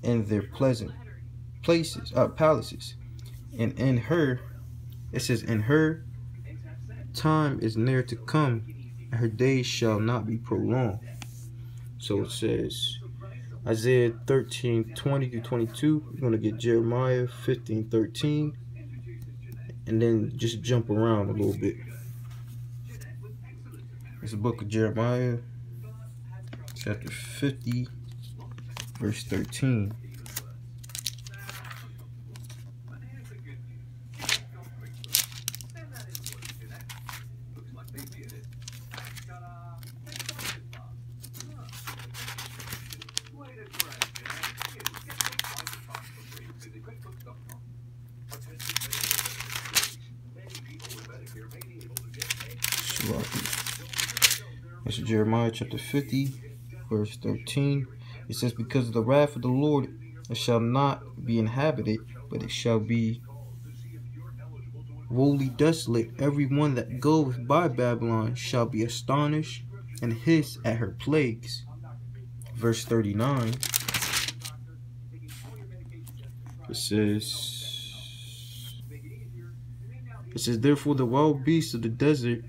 in their pleasant palaces. And in her, it says, in her time is near to come, and her days shall not be prolonged. So it says Isaiah 13:20-22. We're gonna get Jeremiah 15:13, and then just jump around a little bit. It's the book of Jeremiah, chapter 50, verse 13. It's Jeremiah chapter 50, verse 13. It says, because of the wrath of the Lord it shall not be inhabited, but it shall be wholly desolate. Every one that goeth by Babylon shall be astonished and hiss at her plagues. Verse 39. It says, therefore the wild beasts of the desert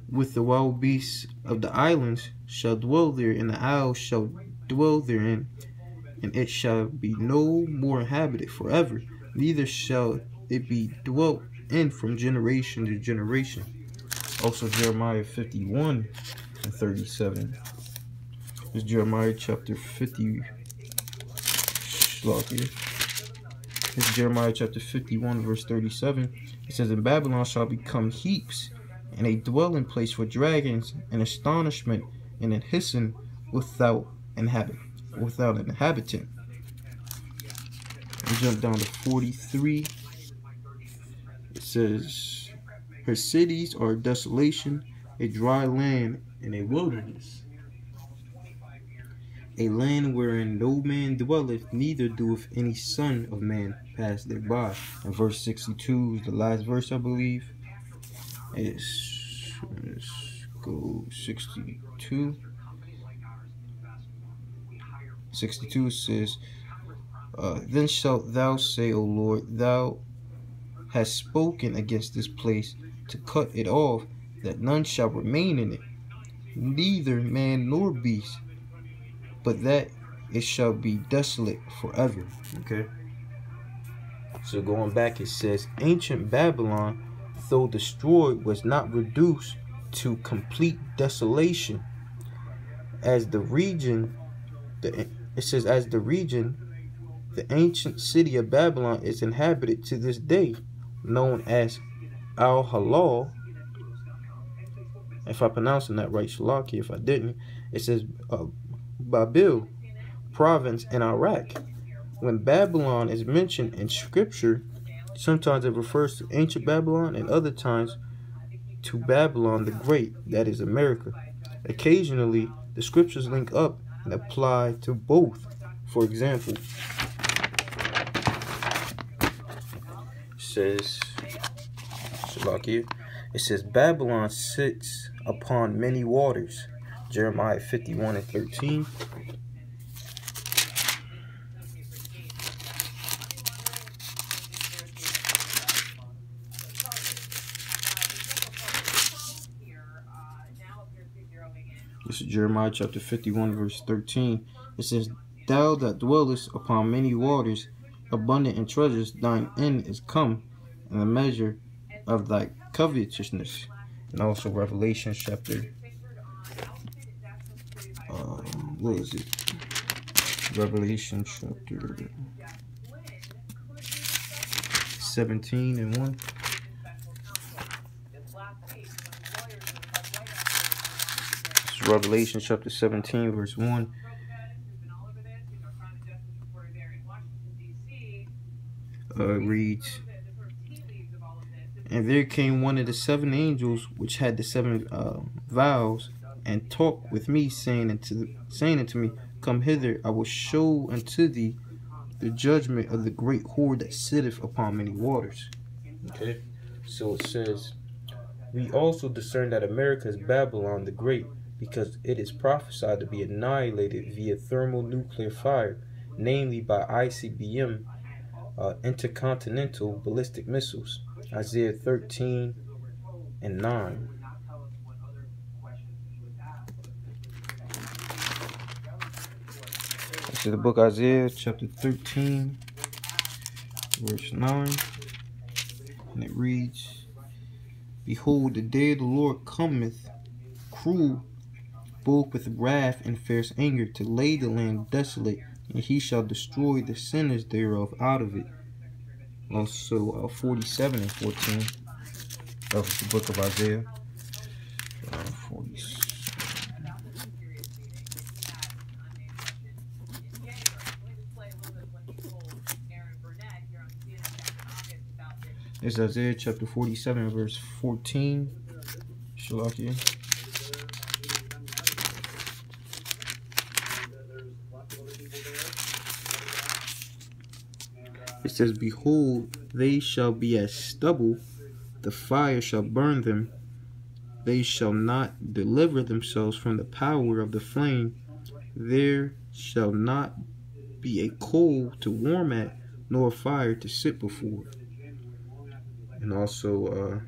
with the wild beasts of the islands shall dwell there, and the owls shall dwell therein, and it shall be no more inhabited forever, neither shall it be dwelt in from generation to generation. Also Jeremiah 51:37. It's Jeremiah chapter 50. It's Jeremiah chapter 51, verse 37. It says, and Babylon shall become heaps, and a dwelling place for dragons, and astonishment, and an hissing without an inhabitant. We jump down to 43. It says, her cities are a desolation, a dry land, and a wilderness, a land wherein no man dwelleth, neither doeth any son of man pass thereby. And verse 62 is the last verse, I believe. Let's go 62. 62 says, then shalt thou say, O Lord, thou hast spoken against this place to cut it off, that none shall remain in it, neither man nor beast, but that it shall be desolate forever. Okay. So going back, it says, ancient Babylon, though destroyed, was not reduced to complete desolation. As the region, the ancient city of Babylon is inhabited to this day, known as Al-Halal. If I'm pronouncing that right, Shalaki. If I didn't, it says Babil province in Iraq. When Babylon is mentioned in scripture, sometimes it refers to ancient Babylon, and other times to Babylon the Great, that is America. Occasionally, the scriptures link up and apply to both. For example, it says Babylon sits upon many waters. Jeremiah 51:13. This is Jeremiah chapter 51, verse 13. It says, thou that dwellest upon many waters, abundant in treasures, thine end is come, and the measure of thy covetousness. And also Revelation chapter, what is it? Revelation chapter 17:1. It's Revelation chapter 17, verse 1. Reads, and there came one of the seven angels which had the seven vials, and talked with me, saying unto me, come hither, I will show unto thee the judgment of the great whore that sitteth upon many waters. Okay, so it says, we also discern that America is Babylon the Great, because it is prophesied to be annihilated via thermonuclear fire, namely by ICBM intercontinental ballistic missiles. Isaiah 13:9. This is the book Isaiah chapter 13 verse 9, and it reads, Behold, the day of the Lord cometh, cruel, both with wrath and fierce anger, to lay the land desolate, and he shall destroy the sinners thereof out of it. Also 47 and 14 of the book of Isaiah. 47. It's Isaiah chapter 47 verse 14. Shalakia. It says, Behold, they shall be as stubble, the fire shall burn them, they shall not deliver themselves from the power of the flame, there shall not be a coal to warm at, nor a fire to sit before. And also,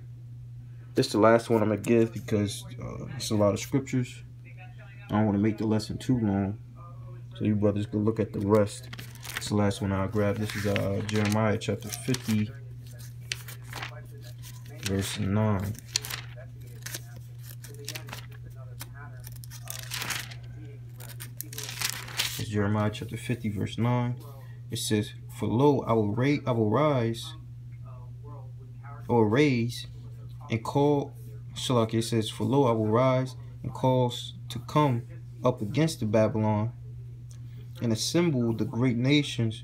this is the last one I'm going to give because it's a lot of scriptures. I don't want to make the lesson too long, so you brothers can look at the rest. It's the last one I'll grab. This is Jeremiah chapter 50, verse 9. It's Jeremiah chapter 50, verse 9. It says, For lo, I will raise and call. Shalak, it says, For lo, I will rise and cause to come up against the Babylon, and assemble the great nations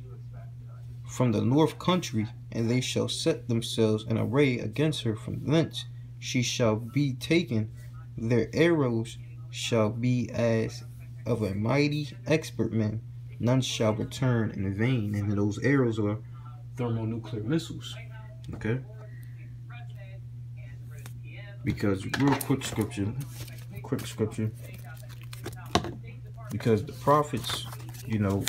from the north country, and they shall set themselves in array against her. From thence she shall be taken, their arrows shall be as of a mighty expert man, none shall return in vain. And those arrows are thermonuclear missiles. Okay? Because real quick scripture, because the prophets, you know,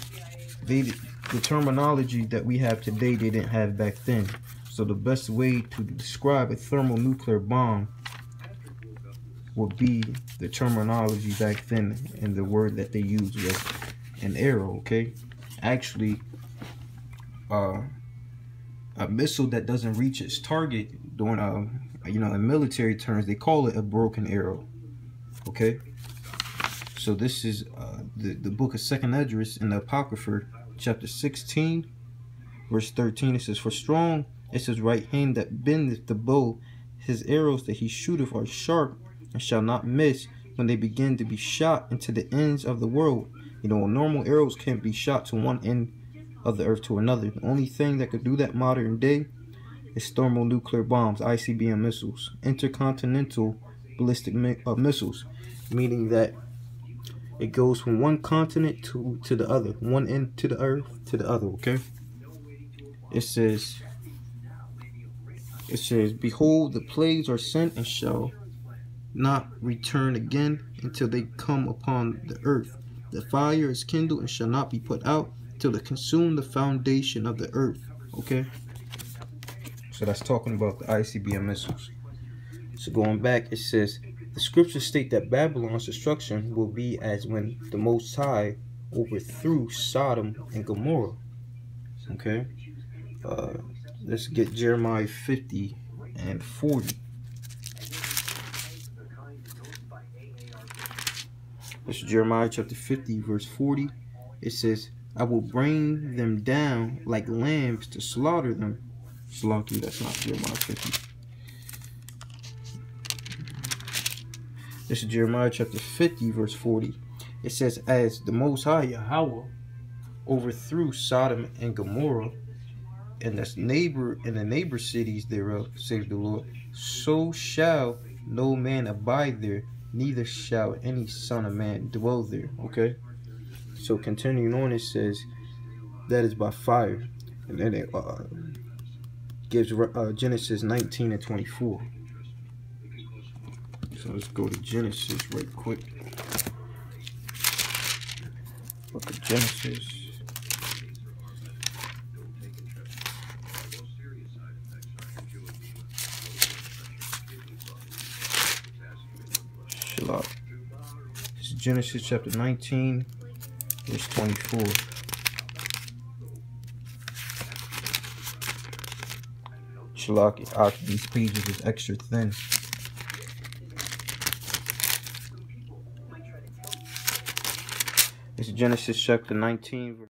the terminology that we have today, they didn't have back then. So the best way to describe a thermonuclear bomb would be the terminology back then, and the word that they used was an arrow. Okay, actually, a missile that doesn't reach its target during in military terms, they call it a broken arrow. Okay, so this is the book of Second Esdras in the Apocrypha, chapter 16, verse 13. It says, For strong is his right hand that bendeth the bow, his arrows that he shooteth are sharp, and shall not miss when they begin to be shot into the ends of the world. You know, normal arrows can't be shot to one end of the earth to another. The only thing that could do that modern day is thermonuclear bombs, ICBM missiles, intercontinental ballistic missiles, meaning that it goes from one continent to the other, one end to the earth to the other. Okay, it says, Behold, the plagues are sent and shall not return again until they come upon the earth. The fire is kindled and shall not be put out till it consume the foundation of the earth. Okay, so that's talking about the ICBM missiles. So going back, it says, the scriptures state that Babylon's destruction will be as when the Most High overthrew Sodom and Gomorrah. Okay, let's get Jeremiah 50 and 40. This is Jeremiah chapter 50, verse 40. It says, I will bring them down like lambs to slaughter them. Slaughter, that's not Jeremiah 50. This is Jeremiah chapter 50, verse 40. It says, As the Most High Yahweh overthrew Sodom and Gomorrah, and the neighbor cities thereof, says the Lord, so shall no man abide there, neither shall any son of man dwell there. Okay, so continuing on, it says that is by fire, and then it gives Genesis 19 and 24. So let's go to Genesis right quick. Book of Genesis. Shalak. This is Genesis chapter 19, verse 24. Shalak, these pages is extra thin. This is Genesis chapter 19,